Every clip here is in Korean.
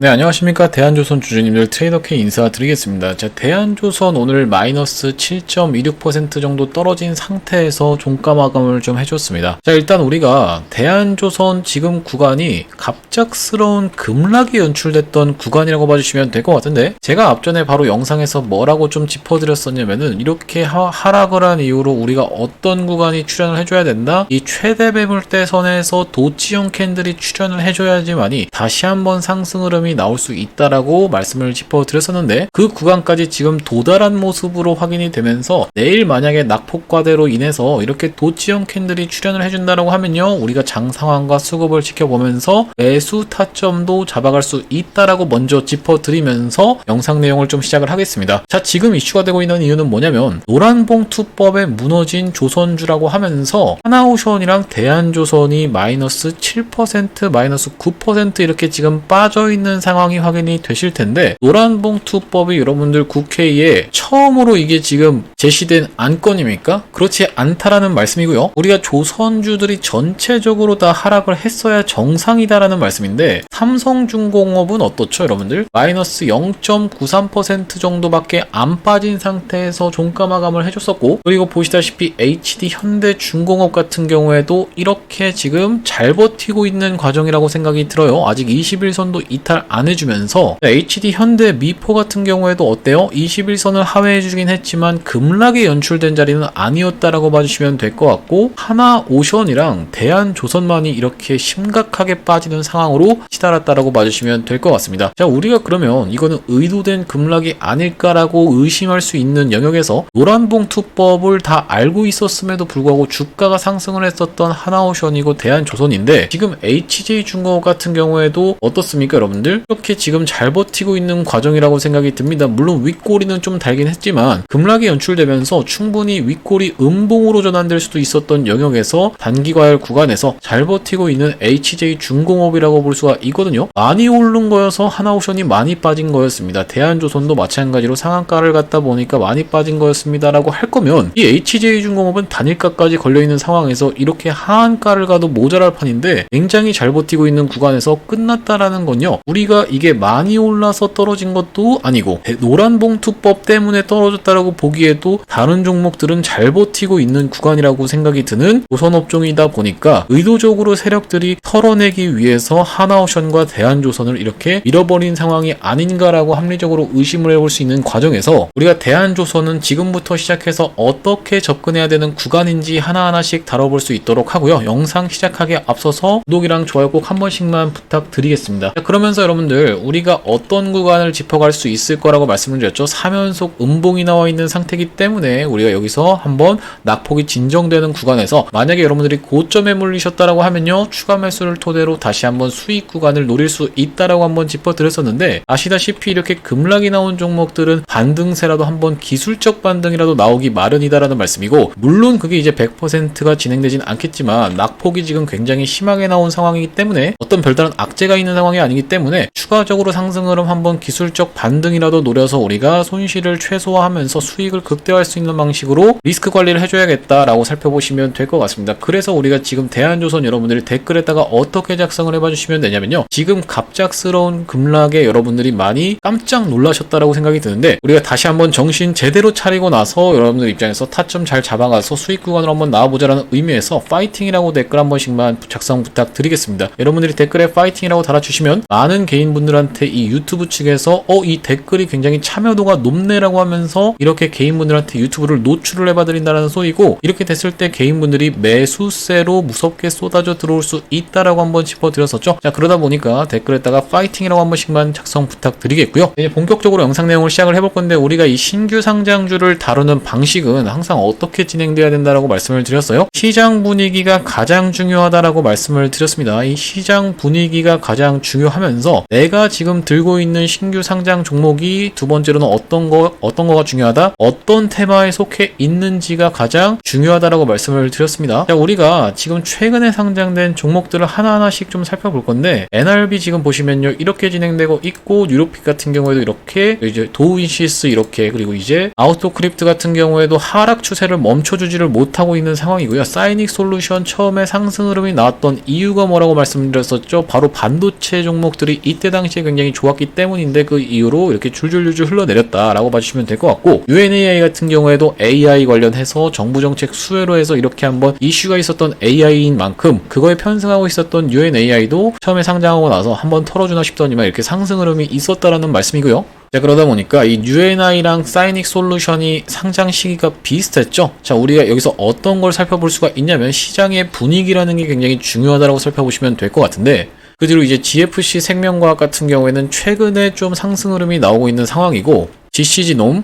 네, 안녕하십니까. 대한조선 주주님들 트레이더K 인사드리겠습니다. 자, 대한조선 오늘 마이너스 7.26% 정도 떨어진 상태에서 종가 마감을 좀 해줬습니다. 자, 일단 우리가 대한조선 지금 구간이 갑작스러운 급락이 연출됐던 구간이라고 봐주시면 될 것 같은데, 제가 앞전에 바로 영상에서 뭐라고 좀 짚어드렸었냐면은, 이렇게 하락을 한 이후로 우리가 어떤 구간이 출현을 해줘야 된다? 이 최대 매물대 선에서 도치형 캔들이 출현을 해줘야지만이 다시 한번 상승 흐름이 나올 수 있다라고 말씀을 짚어드렸었는데, 그 구간까지 지금 도달한 모습으로 확인이 되면서 내일 만약에 낙폭과대로 인해서 이렇게 도치형 캔들이 출현을 해준다라고 하면요, 우리가 장 상황과 수급을 지켜보면서 매수 타점도 잡아갈 수 있다라고 먼저 짚어드리면서 영상 내용을 좀 시작을 하겠습니다. 자, 지금 이슈가 되고 있는 이유는 뭐냐면, 노란봉투법에 무너진 조선주라고 하면서 하나오션이랑 대한조선이 마이너스 7%, 마이너스 9% 이렇게 지금 빠져있는 상황이 확인이 되실 텐데, 노란봉투법이 여러분들 국회에 처음으로 이게 지금 제시된 안건입니까? 그렇지 않다라는 말씀이고요. 우리가 조선주들이 전체적으로 다 하락을 했어야 정상이다라는 말씀인데, 삼성중공업은 어떻죠, 여러분들? 마이너스 0.93% 정도밖에 안 빠진 상태에서 종가 마감을 해줬었고, 그리고 보시다시피 HD 현대중공업 같은 경우에도 이렇게 지금 잘 버티고 있는 과정이라고 생각이 들어요. 아직 21선도 이탈 안 해주면서, HD 현대 미포 같은 경우에도 어때요? 21선을 하회해주긴 했지만 급락이 연출된 자리는 아니었다라고 봐주시면 될 것 같고, 하나오션이랑 대한조선만이 이렇게 심각하게 빠지는 상황으로 치달았다라고 봐주시면 될 것 같습니다. 자, 우리가 그러면 이거는 의도된 급락이 아닐까라고 의심할 수 있는 영역에서 노란봉투법을 다 알고 있었음에도 불구하고 주가가 상승을 했었던 하나오션이고 대한조선인데, 지금 HJ중공업 같은 경우에도 어떻습니까, 여러분들? 이렇게 지금 잘 버티고 있는 과정이라고 생각이 듭니다. 물론 윗꼬리는 좀 달긴 했지만 급락이 연출되면서 충분히 윗꼬리 음봉으로 전환될 수도 있었던 영역에서 단기과열 구간에서 잘 버티고 있는 HJ중공업이라고 볼 수가 있거든요. 많이 오른 거여서 하나오션이 많이 빠진 거였습니다. 대한조선도 마찬가지로 상한가를 갖다 보니까 많이 빠진 거였습니다라고 할 거면, 이 HJ중공업은 단일가까지 걸려있는 상황에서 이렇게 하한가를 가도 모자랄 판인데 굉장히 잘 버티고 있는 구간에서 끝났다라는 건요, 우리가 이게 많이 올라서 떨어진 것도 아니고 노란봉투법 때문에 떨어졌다라고 보기에도 다른 종목들은 잘 버티고 있는 구간이라고 생각이 드는 조선업종이다 보니까 의도적으로 세력들이 털어내기 위해서 하나오션과 대한조선을 이렇게 밀어버린 상황이 아닌가라고 합리적으로 의심을 해볼 수 있는 과정에서, 우리가 대한조선은 지금부터 시작해서 어떻게 접근해야 되는 구간인지 하나하나씩 다뤄볼 수 있도록 하고요. 영상 시작하기에 앞서서 구독이랑 좋아요 꼭 한 번씩만 부탁드리겠습니다. 자, 그러면서 여러분들, 우리가 어떤 구간을 짚어갈 수 있을 거라고 말씀을 드렸죠. 3연속 음봉이 나와 있는 상태이기 때문에 우리가 여기서 한번 낙폭이 진정되는 구간에서 만약에 여러분들이 고점에 물리셨다라고 하면요, 추가 매수를 토대로 다시 한번 수익 구간을 노릴 수 있다라고 한번 짚어드렸었는데, 아시다시피 이렇게 급락이 나온 종목들은 반등세라도 한번 기술적 반등이라도 나오기 마련이다라는 말씀이고, 물론 그게 이제 100%가 진행되진 않겠지만 낙폭이 지금 굉장히 심하게 나온 상황이기 때문에 어떤 별다른 악재가 있는 상황이 아니기 때문에 추가적으로 상승 흐름 한번 기술적 반등이라도 노려서 우리가 손실을 최소화하면서 수익을 극대화할 수 있는 방식으로 리스크 관리를 해줘야겠다라고 살펴보시면 될 것 같습니다. 그래서 우리가 지금 대한조선 여러분들이 댓글에다가 어떻게 작성을 해봐 주시면 되냐면요, 지금 갑작스러운 급락에 여러분들이 많이 깜짝 놀라셨다라고 생각이 드는데, 우리가 다시 한번 정신 제대로 차리고 나서 여러분들 입장에서 타점 잘 잡아가서 수익 구간으로 한번 나와보자라는 의미에서 파이팅이라고 댓글 한 번씩만 작성 부탁드리겠습니다. 여러분들이 댓글에 파이팅이라고 달아주시면 많은 개인분들한테 이 유튜브 측에서 이 댓글이 굉장히 참여도가 높네라고 하면서 이렇게 개인분들한테 유튜브를 노출을 해봐드린다는 소리고, 이렇게 됐을 때 개인분들이 매수세로 무섭게 쏟아져 들어올 수 있다라고 한번 짚어드렸었죠. 자, 그러다 보니까 댓글에다가 파이팅이라고 한 번씩만 작성 부탁드리겠고요. 이제 본격적으로 영상 내용을 시작을 해볼 건데, 우리가 이 신규 상장주를 다루는 방식은 항상 어떻게 진행돼야 된다라고 말씀을 드렸어요. 시장 분위기가 가장 중요하다라고 말씀을 드렸습니다. 이 시장 분위기가 가장 중요하면서 내가 지금 들고 있는 신규 상장 종목이 두 번째로는 어떤 거가 중요하다? 어떤 테마에 속해 있는지가 가장 중요하다라고 말씀을 드렸습니다. 자, 우리가 지금 최근에 상장된 종목들을 하나하나씩 좀 살펴볼 건데, NRB 지금 보시면요, 이렇게 진행되고 있고, 뉴로픽 같은 경우에도 이렇게, 이제 도우인시스 이렇게, 그리고 이제 아우토크립트 같은 경우에도 하락 추세를 멈춰주지를 못하고 있는 상황이고요. 사이닉 솔루션 처음에 상승 흐름이 나왔던 이유가 뭐라고 말씀드렸었죠? 바로 반도체 종목들이 이때 당시에 굉장히 좋았기 때문인데 그 이후로 이렇게 줄줄줄줄 흘러내렸다라고 봐주시면 될 것 같고, UNAI 같은 경우에도 AI 관련해서 정부 정책 수혜로 해서 이렇게 한번 이슈가 있었던 AI인 만큼 그거에 편승하고 있었던 UNAI도 처음에 상장하고 나서 한번 털어주나 싶더니만 이렇게 상승 흐름이 있었다라는 말씀이고요. 자, 그러다 보니까 이 UNI랑 사이닉 솔루션이 상장 시기가 비슷했죠. 자, 우리가 여기서 어떤 걸 살펴볼 수가 있냐면 시장의 분위기라는 게 굉장히 중요하다고 살펴보시면 될 것 같은데, 그 뒤로 이제 GFC 생명과학 같은 경우에는 최근에 좀 상승 흐름이 나오고 있는 상황이고, DCG놈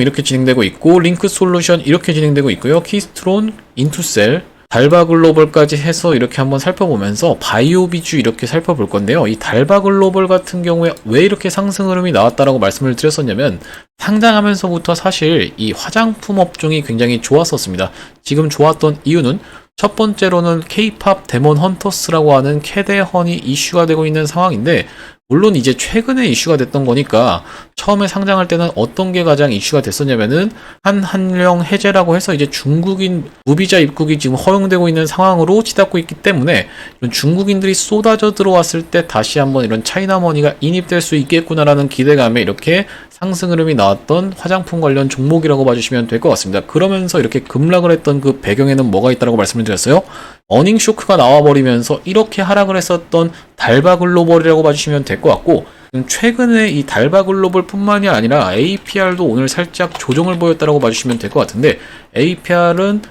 이렇게 진행되고 있고, 링크 솔루션 이렇게 진행되고 있고요. 키스트론, 인투셀, 달바글로벌까지 해서 이렇게 한번 살펴보면서 바이오비주 이렇게 살펴볼 건데요. 이 달바글로벌 같은 경우에 왜 이렇게 상승 흐름이 나왔다라고 말씀을 드렸었냐면, 상장하면서부터 사실 이 화장품 업종이 굉장히 좋았었습니다. 지금 좋았던 이유는 첫 번째로는 K-팝 데몬 헌터스라고 하는 캐데헌이 이슈가 되고 있는 상황인데, 물론 이제 최근에 이슈가 됐던 거니까 처음에 상장할 때는 어떤 게 가장 이슈가 됐었냐면은 한한령 해제라고 해서 이제 중국인 무비자 입국이 지금 허용되고 있는 상황으로 치닫고 있기 때문에 중국인들이 쏟아져 들어왔을 때 다시 한번 이런 차이나머니가 인입될 수 있겠구나라는 기대감에 이렇게 상승 흐름이 나왔던 화장품 관련 종목이라고 봐주시면 될 것 같습니다. 그러면서 이렇게 급락을 했던 그 배경에는 뭐가 있다고 말씀을 드렸어요? 어닝 쇼크가 나와버리면서 이렇게 하락을 했었던 달바글로벌이라고 봐주시면 될 것 같고, 최근에 이 달바글로벌 뿐만이 아니라 APR도 오늘 살짝 조정을 보였다고 봐주시면 될 것 같은데, APR은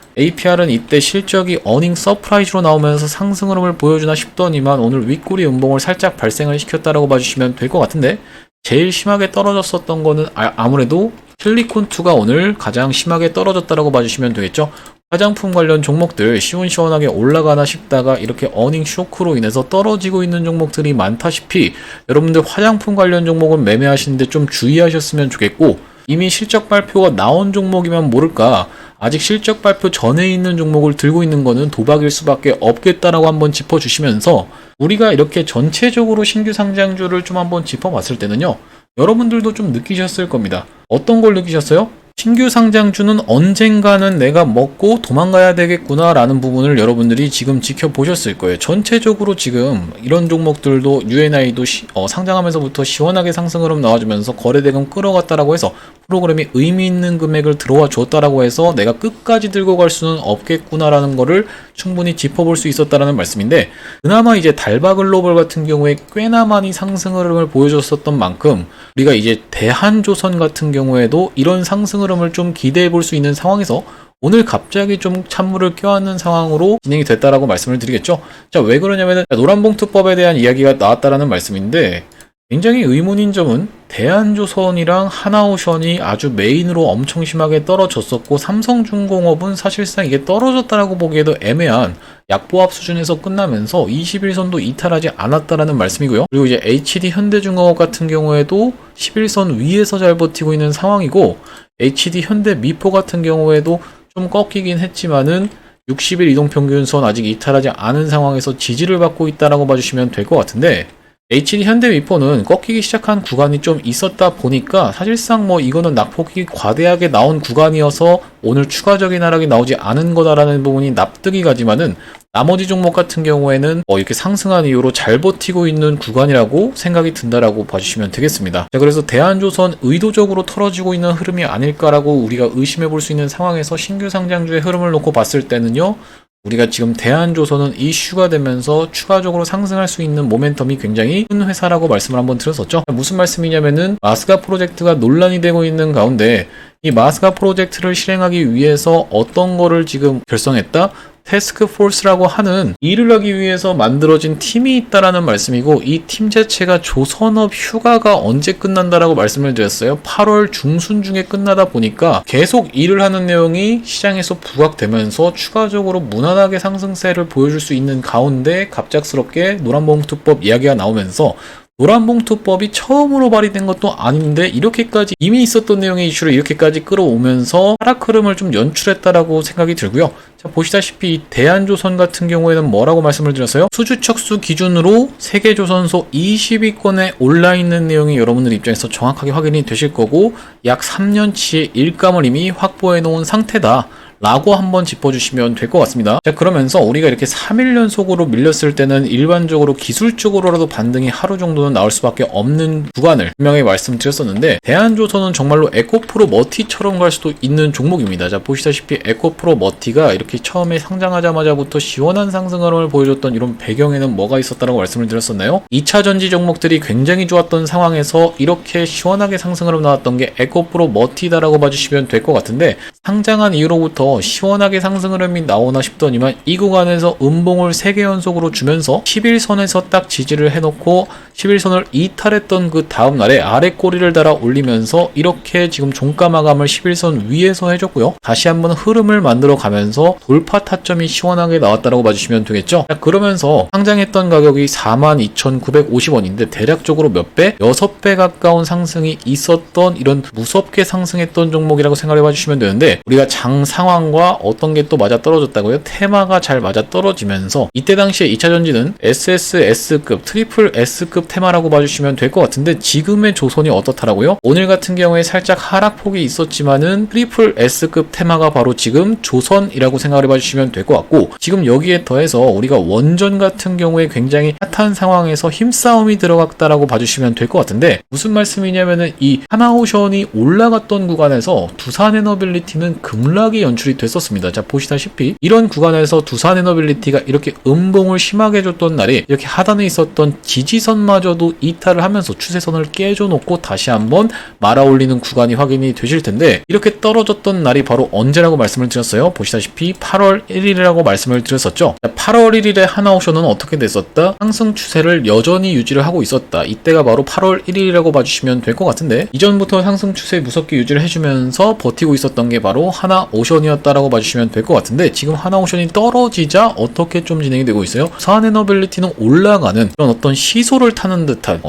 이때 실적이 어닝 서프라이즈로 나오면서 상승 흐름을 보여주나 싶더니만 오늘 윗꼬리 음봉을 살짝 발생을 시켰다고 봐주시면 될 것 같은데, 제일 심하게 떨어졌었던 거는 아무래도 실리콘2가 오늘 가장 심하게 떨어졌다고 봐주시면 되겠죠. 화장품 관련 종목들 시원시원하게 올라가나 싶다가 이렇게 어닝 쇼크로 인해서 떨어지고 있는 종목들이 많다시피 여러분들 화장품 관련 종목은 매매하시는데 좀 주의하셨으면 좋겠고, 이미 실적 발표가 나온 종목이면 모를까 아직 실적 발표 전에 있는 종목을 들고 있는 거는 도박일 수밖에 없겠다라고 한번 짚어주시면서, 우리가 이렇게 전체적으로 신규 상장주를 좀 한번 짚어봤을 때는요, 여러분들도 좀 느끼셨을 겁니다. 어떤 걸 느끼셨어요? 신규 상장주는 언젠가는 내가 먹고 도망가야 되겠구나 라는 부분을 여러분들이 지금 지켜보셨을 거예요. 전체적으로 지금 이런 종목들도 UNI도 상장하면서부터 시원하게 상승 흐름 나와주면서 거래대금 끌어갔다라고 해서 프로그램이 의미 있는 금액을 들어와 줬다라고 해서 내가 끝까지 들고 갈 수는 없겠구나라는 거를 충분히 짚어볼 수 있었다라는 말씀인데, 그나마 이제 달바글로벌 같은 경우에 꽤나 많이 상승 흐름을 보여줬었던 만큼 우리가 이제 대한조선 같은 경우에도 이런 상승 흐름을 좀 기대해 볼 수 있는 상황에서 오늘 갑자기 좀 찬물을 껴안는 상황으로 진행이 됐다라고 말씀을 드리겠죠. 자, 왜 그러냐면은 노란봉투법에 대한 이야기가 나왔다라는 말씀인데, 굉장히 의문인 점은 대한조선이랑 하나오션이 아주 메인으로 엄청 심하게 떨어졌었고, 삼성중공업은 사실상 이게 떨어졌다라고 보기에도 애매한 약보합 수준에서 끝나면서 21선도 이탈하지 않았다라는 말씀이고요. 그리고 이제 HD 현대중공업 같은 경우에도 11선 위에서 잘 버티고 있는 상황이고, HD 현대미포 같은 경우에도 좀 꺾이긴 했지만은 60일 이동평균선 아직 이탈하지 않은 상황에서 지지를 받고 있다라고 봐주시면 될 것 같은데, HD 현대미포는 꺾이기 시작한 구간이 좀 있었다 보니까 사실상 뭐 이거는 낙폭이 과대하게 나온 구간이어서 오늘 추가적인 하락이 나오지 않은 거다라는 부분이 납득이 가지만은, 나머지 종목 같은 경우에는 이렇게 상승한 이후로 잘 버티고 있는 구간이라고 생각이 든다라고 봐주시면 되겠습니다. 자, 그래서 대한조선 의도적으로 털어지고 있는 흐름이 아닐까라고 우리가 의심해 볼 수 있는 상황에서 신규 상장주의 흐름을 놓고 봤을 때는요, 우리가 지금 대한조선은 이슈가 되면서 추가적으로 상승할 수 있는 모멘텀이 굉장히 큰 회사라고 말씀을 한번 드렸었죠. 무슨 말씀이냐면은 마스가 프로젝트가 논란이 되고 있는 가운데 이 마스가 프로젝트를 실행하기 위해서 어떤 거를 지금 결성했다? 태스크포스라고 하는 일을 하기 위해서 만들어진 팀이 있다라는 말씀이고, 이 팀 자체가 조선업 휴가가 언제 끝난다라고 말씀을 드렸어요. 8월 중순중에 끝나다 보니까 계속 일을 하는 내용이 시장에서 부각되면서 추가적으로 무난하게 상승세를 보여줄 수 있는 가운데 갑작스럽게 노란봉투법 이야기가 나오면서, 노란봉투법이 처음으로 발의된 것도 아닌데 이렇게까지 이미 있었던 내용의 이슈를 이렇게까지 끌어오면서 하락 흐름을 좀 연출했다라고 생각이 들고요. 자, 보시다시피 대한조선 같은 경우에는 뭐라고 말씀을 드렸어요? 수주척수 기준으로 세계조선소 20위권에 올라있는 내용이 여러분들 입장에서 정확하게 확인이 되실 거고, 약 3년치의 일감을 이미 확보해 놓은 상태다 라고 한번 짚어주시면 될 것 같습니다. 자, 그러면서 우리가 이렇게 3일 연속으로 밀렸을 때는 일반적으로 기술적으로라도 반등이 하루 정도는 나올 수밖에 없는 구간을 분명히 말씀드렸었는데, 대한조선은 정말로 에코프로 머티처럼 갈 수도 있는 종목입니다. 자, 보시다시피 에코프로 머티가 이렇게 처음에 상장하자마자부터 시원한 상승 흐름을 보여줬던 이런 배경에는 뭐가 있었다고 말씀을 드렸었나요? 2차 전지 종목들이 굉장히 좋았던 상황에서 이렇게 시원하게 상승 흐름 나왔던 게 에코프로 머티다라고 봐주시면 될 것 같은데, 상장한 이후로부터 시원하게 상승 흐름이 나오나 싶더니만 이 구간에서 음봉을 3개 연속으로 주면서 11선에서 딱 지지를 해놓고 11선을 이탈했던 그 다음날에 아래 꼬리를 달아 올리면서 이렇게 지금 종가 마감을 11선 위에서 해줬고요. 다시 한번 흐름을 만들어 가면서 돌파 타점이 시원하게 나왔다고 봐주시면 되겠죠. 자, 그러면서 상장했던 가격이 42,950원인데 대략적으로 몇 배? 6배 가까운 상승이 있었던 이런 무섭게 상승했던 종목이라고 생각해 봐주시면 되는데, 우리가 장 상황과 어떤 게 또 맞아 떨어졌다고요? 테마가 잘 맞아 떨어지면서 이때 당시에 2차 전지는 SSS급, 트리플 S급 테마라고 봐주시면 될 것 같은데, 지금의 조선이 어떻다라고요? 오늘 같은 경우에 살짝 하락폭이 있었지만은 트리플 S급 테마가 바로 지금 조선이라고 생각을 해봐주시면 될 것 같고, 지금 여기에 더해서 우리가 원전 같은 경우에 굉장히 핫한 상황에서 힘싸움이 들어갔다라고 봐주시면 될 것 같은데, 무슨 말씀이냐면은 이 하나오션이 올라갔던 구간에서 두산에너빌리티는 급락이 연출이 됐었습니다. 자, 보시다시피 이런 구간에서 두산에너빌리티가 이렇게 음봉을 심하게 줬던 날이 이렇게 하단에 있었던 지지선마저도 이탈을 하면서 추세선을 깨줘놓고 다시 한번 말아올리는 구간이 확인이 되실 텐데, 이렇게 떨어졌던 날이 바로 언제라고 말씀을 드렸어요? 보시다시피 8월 1일이라고 말씀을 드렸었죠. 자, 8월 1일에 하나오션은 어떻게 됐었다? 상승 추세를 여전히 유지를 하고 있었다. 이때가 바로 8월 1일이라고 봐주시면 될 것 같은데, 이전부터 상승 추세 무섭게 유지를 해주면서 버티고 있었던 게 바로 하나오션이었다라고 봐주시면 될 것 같은데, 지금 하나오션이 떨어지자 어떻게 좀 진행이 되고 있어요? 두산에너빌리티는 올라가는 그런 어떤 시소를 타는 듯한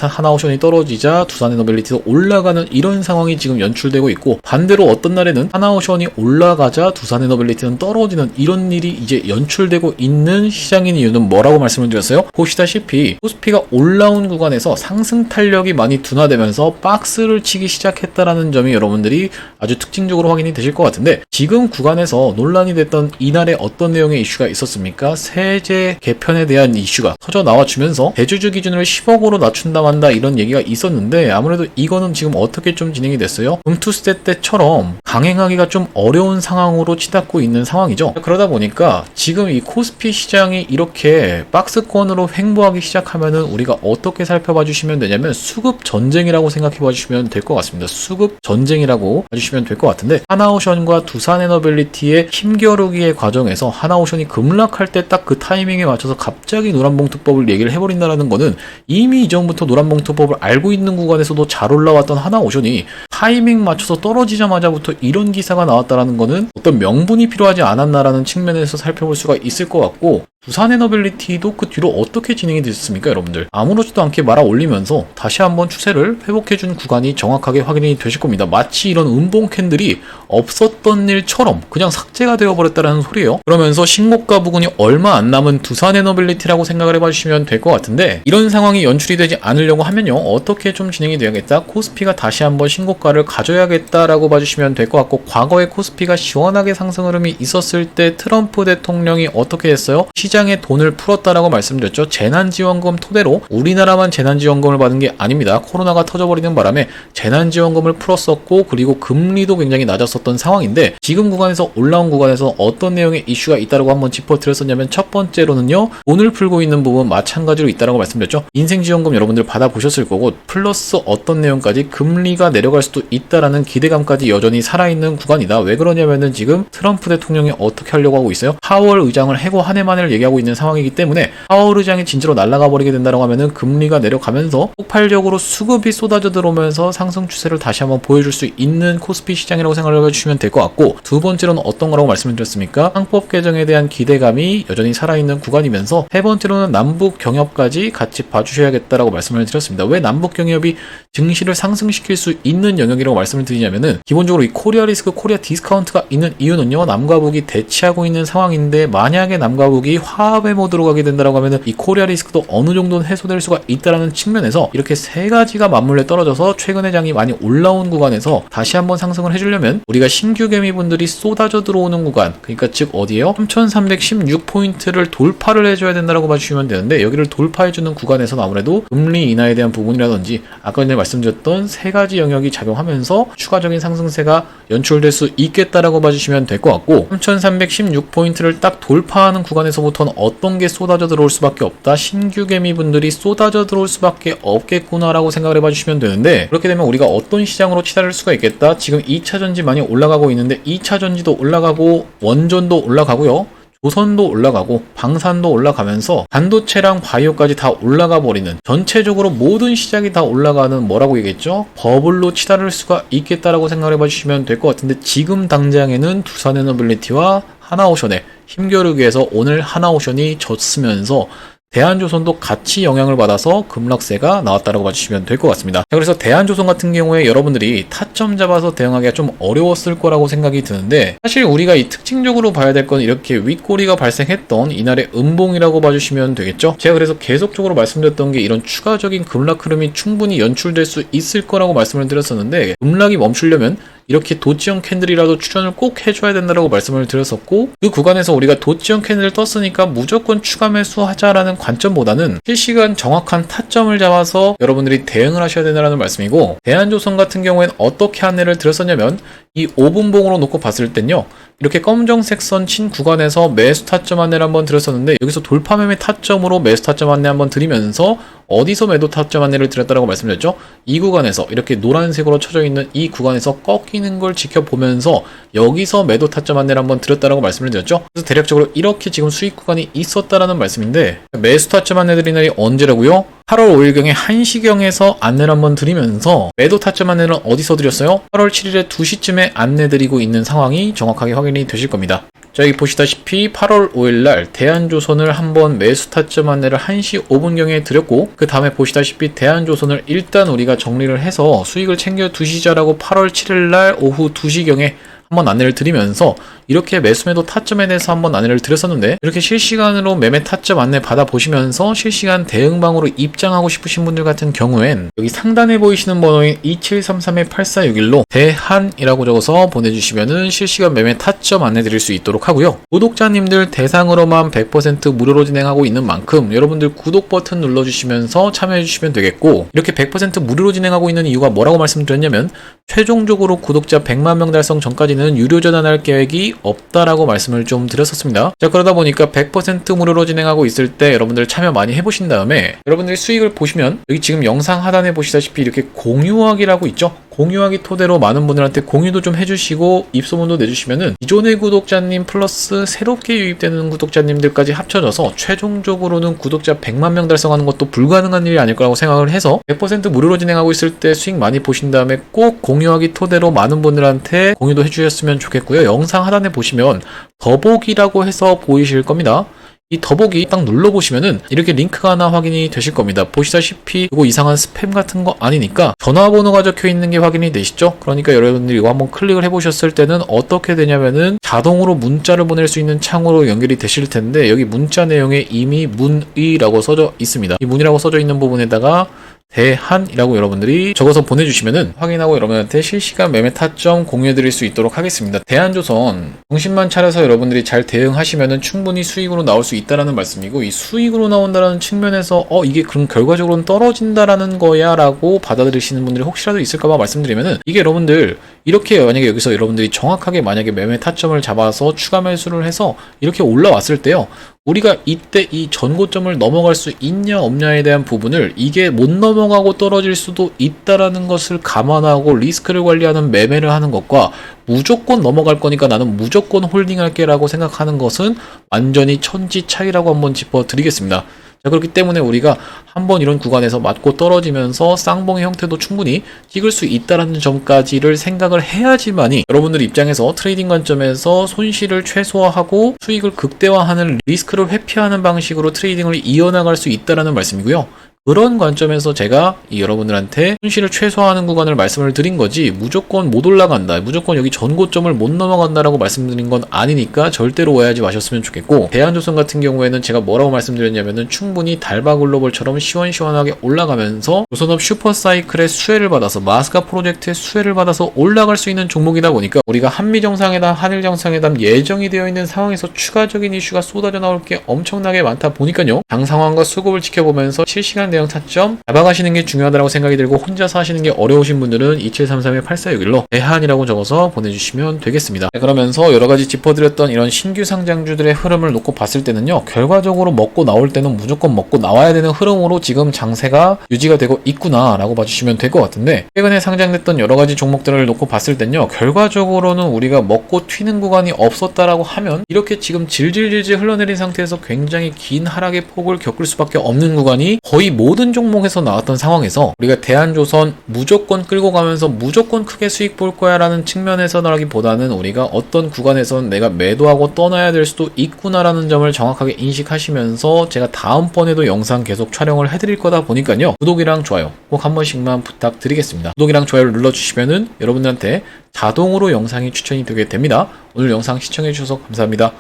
하나오션이 떨어지자 두산에너빌리티도 올라가는 이런 상황이 지금 연출되고 있고, 반대로 어떤 날에는 하나오션이 올라가자 두산에너빌리티는 떨어지는 이런 일이 이제 연출되고 있는 시장인 이유는 뭐라고 말씀을 드렸어요? 보시다시피 코스피가 올라온 구간에서 상승 탄력이 많이 둔화되면서 박스를 치기 시작했다라는 점이 여러분들이 아주 특징적으로 확인이 되실 것 같은데, 지금 구간에서 논란이 됐던 이날에 어떤 내용의 이슈가 있었습니까? 세제 개편에 대한 이슈가 터져 나와주면서 대주주 기준을 10억으로 낮춘다 만다 이런 얘기가 있었는데, 아무래도 이거는 지금 어떻게 좀 진행이 됐어요? 금투세 때처럼 강행하기가 좀 어려운 상황으로 치닫고 있는 상황이죠. 그러다 보니까 지금 이 코스피 시장이 이렇게 박스권으로 횡보하기 시작하면은 우리가 어떻게 살펴봐 주시면 되냐면 수급 전쟁이라고 생각해 봐 주시면 될 것 같습니다. 수급 전쟁이라고 봐주시면 될 것 같은데, 하나오션과 두산에너빌리티의 힘겨루기의 과정에서 하나오션이 급락할 때 딱 그 타이밍에 맞춰서 갑자기 노란봉투법을 얘기를 해버린다는 거는 이미 이전부터 노란봉투법을 알고 있는 구간에서도 잘 올라왔던 하나오션이 타이밍 맞춰서 떨어지자마자부터 이런 기사가 나왔다는 거는 어떤 명분이 필요하지 않았나라는 측면에서 살펴볼 수가 있을 것 같고, 두산에너빌리티도 그 뒤로 어떻게 진행이 됐습니까, 여러분들? 아무렇지도 않게 말아 올리면서 다시 한번 추세를 회복해준 구간이 정확하게 확인이 되실 겁니다. 마치 이런 음봉 캔들이 없었던 일처럼 그냥 삭제가 되어버렸다는 소리예요. 그러면서 신고가 부근이 얼마 안 남은 두산에너빌리티라고 생각을 해봐주시면 될 것 같은데, 이런 상황이 연출이 되지 않으려고 하면요, 어떻게 좀 진행이 돼야겠다? 코스피가 다시 한번 신고가를 가져야겠다라고 봐주시면 될 것 같고, 과거에 코스피가 시원하게 상승 흐름이 있었을 때 트럼프 대통령이 어떻게 했어요? 시장에 돈을 풀었다라고 말씀드렸죠. 재난지원금 토대로 우리나라만 재난지원금을 받은 게 아닙니다. 코로나가 터져버리는 바람에 재난지원금을 풀었었고, 그리고 금리도 굉장히 낮았었던 상황인데, 지금 구간에서 올라온 구간에서 어떤 내용의 이슈가 있다고 한번 짚어드렸었냐면, 첫 번째로는요, 돈을 풀고 있는 부분 마찬가지로 있다고 말씀드렸죠. 인생지원금 여러분들 받아보셨을 거고, 플러스 어떤 내용까지 금리가 내려갈 수도 있다라는 기대감까지 여전히 살아있는 구간이다. 왜 그러냐면은 지금 트럼프 대통령이 어떻게 하려고 하고 있어요? 파월 의장을 해고 한 해만을 얘기하고 있는 상황이기 때문에, 파월 의장이 진짜로 날아가 버리게 된다고 하면은 금리가 내려가면서 폭발적으로 수급이 쏟아져 들어오면서 상승 추세를 다시 한번 보여줄 수 있는 코스피 시장이라고 생각을 해주시면 될 것 같고, 두 번째로는 어떤 거라고 말씀을 드렸습니까? 상법 개정에 대한 기대감이 여전히 살아있는 구간이면서, 세 번째로는 남북 경협까지 같이 봐주셔야겠다라고 말씀을 드렸습니다. 왜 남북 경협이 증시를 상승시킬 수 있는 영역이라고 말씀을 드리냐면은 기본적으로 이 코리아 리스크, 코리아 디스카운트가 있는 이유는요, 남과 북이 대치하고 있는 상황인데 만약에 남과 북이 화합의 모드로 가게 된다라고 하면은 이 코리아 리스크도 어느 정도는 해소될 수가 있다라는 측면에서 이렇게 세 가지가 맞물려 떨어져서 최근에 장이 많이 올라온 구간에서 다시 한번 상승을 해주려면 우리가 신규 개미분들이 쏟아져 들어오는 구간, 그러니까 즉 어디에요? 3316포인트를 돌파를 해줘야 된다라고 봐주시면 되는데, 여기를 돌파해주는 구간에서는 아무래도 금리 인하에 대한 부분이라든지 아까 전에 말씀드렸던 세 가지 영역이 작용하면서 추가적인 상승세가 연출될 수 있겠다라고 봐주시면 될 것 같고, 3316포인트를 딱 돌파하는 구간에서부터는 어떤 게 쏟아져 들어올 수밖에 없다, 신규 개미분들이 쏟아져 들어올 수밖에 없겠구나라고 생각을 해봐주시면 되는데, 그렇게 되면 우리가 어떤 시장으로 치달을 수가 있겠다. 지금 2차전지 많이 올라가고 있는데 2차전지도 올라가고 원전도 올라가고요, 조선도 올라가고 방산도 올라가면서 반도체랑 바이오까지 다 올라가 버리는, 전체적으로 모든 시장이 다 올라가는 뭐라고 얘기했죠? 버블로 치달을 수가 있겠다라고 생각을 해봐주시면 될 것 같은데, 지금 당장에는 두산에너빌리티와 하나오션의 힘겨루기 위해서 오늘 하나오션이 졌으면서 대한조선도 같이 영향을 받아서 급락세가 나왔다고 봐주시면 될 것 같습니다. 자, 그래서 대한조선 같은 경우에 여러분들이 타점 잡아서 대응하기가 좀 어려웠을 거라고 생각이 드는데, 사실 우리가 이 특징적으로 봐야 될 건 이렇게 윗꼬리가 발생했던 이날의 음봉이라고 봐주시면 되겠죠. 제가 그래서 계속적으로 말씀드렸던 게 이런 추가적인 급락 흐름이 충분히 연출될 수 있을 거라고 말씀을 드렸었는데, 급락이 멈추려면 이렇게 도치형 캔들이라도 출현을 꼭 해줘야 된다고 말씀을 드렸었고, 그 구간에서 우리가 도치형 캔들을 떴으니까 무조건 추가 매수하자라는 관점보다는 실시간 정확한 타점을 잡아서 여러분들이 대응을 하셔야 된다는 말씀이고, 대한조선 같은 경우에는 어떻게 안내를 드렸었냐면, 이 5분봉으로 놓고 봤을 땐요, 이렇게 검정색 선 친 구간에서 매수 타점 안내를 한번 드렸었는데, 여기서 돌파 매매 타점으로 매수 타점 안내 한번 드리면서 어디서 매도 타점 안내를 드렸다고 말씀드렸죠? 이 구간에서 이렇게 노란색으로 쳐져 있는 이 구간에서 꺾이는 걸 지켜보면서 여기서 매도 타점 안내를 한번 드렸다고 말씀을 드렸죠? 그래서 대략적으로 이렇게 지금 수익 구간이 있었다라는 말씀인데, 매수 타점 안내 드린 날이 언제라고요? 8월 5일경에 1시경에서 안내를 한번 드리면서 매도 타점 안내는 어디서 드렸어요? 8월 7일에 2시쯤에 안내 드리고 있는 상황이 정확하게 확인이 되실 겁니다. 자, 여기 보시다시피 8월 5일날 대한조선을 한번 매수 타점 안내를 1시 5분경에 드렸고, 그 다음에 보시다시피 대한조선을 일단 우리가 정리를 해서 수익을 챙겨 두시자라고 8월 7일날 오후 2시경에 한번 안내를 드리면서 이렇게 매수매도 타점에 대해서 한번 안내를 드렸었는데, 이렇게 실시간으로 매매 타점 안내 받아보시면서 실시간 대응방으로 입장하고 싶으신 분들 같은 경우엔 여기 상단에 보이시는 번호인 2733-8461로 대한이라고 적어서 보내주시면은 실시간 매매 타점 안내 드릴 수 있도록 하고요. 구독자님들 대상으로만 100% 무료로 진행하고 있는 만큼 여러분들 구독 버튼 눌러주시면서 참여해주시면 되겠고, 이렇게 100% 무료로 진행하고 있는 이유가 뭐라고 말씀드렸냐면, 최종적으로 구독자 100만 명 달성 전까지는 유료 전환할 계획이 없다라고 말씀을 좀 드렸었습니다. 자, 그러다 보니까 100% 무료로 진행하고 있을 때 여러분들 참여 많이 해보신 다음에 여러분들이 수익을 보시면 여기 지금 영상 하단에 보시다시피 이렇게 공유하기라고 있죠. 공유하기 토대로 많은 분들한테 공유도 좀 해주시고 입소문도 내주시면은 기존의 구독자님 플러스 새롭게 유입되는 구독자님들까지 합쳐져서 최종적으로는 구독자 100만 명 달성하는 것도 불가능한 일이 아닐 거라고 생각을 해서 100% 무료로 진행하고 있을 때 수익 많이 보신 다음에 꼭 공유하기 토대로 많은 분들한테 공유도 해주셨으면 좋겠고요. 영상 하단에 보시면 더보기라고 해서 보이실 겁니다. 이 더보기 딱 눌러보시면은 이렇게 링크가 하나 확인이 되실 겁니다. 보시다시피 이거 이상한 스팸 같은 거 아니니까 전화번호가 적혀 있는 게 확인이 되시죠? 그러니까 여러분들이 이거 한번 클릭을 해보셨을 때는 어떻게 되냐면은 자동으로 문자를 보낼 수 있는 창으로 연결이 되실 텐데, 여기 문자 내용에 이미 문의라고 써져 있습니다. 이 문의라고 써져 있는 부분에다가 대한이라고 여러분들이 적어서 보내주시면은 확인하고 여러분한테 실시간 매매 타점 공유해드릴 수 있도록 하겠습니다. 대한조선 정신만 차려서 여러분들이 잘 대응하시면은 충분히 수익으로 나올 수 있다라는 말씀이고, 이 수익으로 나온다라는 측면에서 이게 그럼 결과적으로는 떨어진다라는 거야 라고 받아들이시는 분들이 혹시라도 있을까봐 말씀드리면은, 이게 여러분들 이렇게 만약에 여기서 여러분들이 정확하게 만약에 매매 타점을 잡아서 추가 매수를 해서 이렇게 올라왔을 때요, 우리가 이때 이 전고점을 넘어갈 수 있냐 없냐에 대한 부분을 이게 못 넘어가고 떨어질 수도 있다라는 것을 감안하고 리스크를 관리하는 매매를 하는 것과 무조건 넘어갈 거니까 나는 무조건 홀딩할게 라고 생각하는 것은 완전히 천지 차이라고 한번 짚어드리겠습니다. 자, 그렇기 때문에 우리가 한번 이런 구간에서 맞고 떨어지면서 쌍봉의 형태도 충분히 찍을 수 있다는 점까지를 생각을 해야지만이 여러분들 입장에서 트레이딩 관점에서 손실을 최소화하고 수익을 극대화하는 리스크를 회피하는 방식으로 트레이딩을 이어나갈 수 있다는 말씀이고요. 그런 관점에서 제가 이 여러분들한테 손실을 최소화하는 구간을 말씀을 드린 거지 무조건 못 올라간다, 무조건 여기 전고점을 못 넘어간다라고 말씀드린 건 아니니까 절대로 오해하지 마셨으면 좋겠고, 대한조선 같은 경우에는 제가 뭐라고 말씀드렸냐면은 충분히 달바글로벌처럼 시원시원하게 올라가면서 조선업 슈퍼사이클의 수혜를 받아서 마스카 프로젝트의 수혜를 받아서 올라갈 수 있는 종목이다 보니까 우리가 한미정상회담, 한일정상회담 예정이 되어 있는 상황에서 추가적인 이슈가 쏟아져 나올 게 엄청나게 많다 보니까요, 장 상황과 수급을 지켜보면서 실시간 대응 타점 잡아가시는 게 중요하다고 생각이 들고 혼자서 하시는 게 어려우신 분들은 2733-8461로 대한이라고 적어서 보내주시면 되겠습니다. 그러면서 여러가지 짚어드렸던 이런 신규 상장주들의 흐름을 놓고 봤을 때는요, 결과적으로 먹고 나올 때는 무조건 먹고 나와야 되는 흐름으로 지금 장세가 유지가 되고 있구나 라고 봐주시면 될 것 같은데, 최근에 상장됐던 여러가지 종목들을 놓고 봤을 땐요, 결과적으로는 우리가 먹고 튀는 구간이 없었다라고 하면 이렇게 지금 질질질질 흘러내린 상태에서 굉장히 긴 하락의 폭을 겪을 수밖에 없는 구간이 거의 모든 종목에서 나왔던 상황에서 우리가 대한조선 무조건 끌고 가면서 무조건 크게 수익 볼 거야 라는 측면에서라기보다는 우리가 어떤 구간에서는 내가 매도하고 떠나야 될 수도 있구나 라는 점을 정확하게 인식하시면서 제가 다음번에도 영상 계속 촬영을 해드릴 거다 보니까요, 구독이랑 좋아요 꼭 한 번씩만 부탁드리겠습니다. 구독이랑 좋아요를 눌러주시면은 여러분들한테 자동으로 영상이 추천이 되게 됩니다. 오늘 영상 시청해주셔서 감사합니다.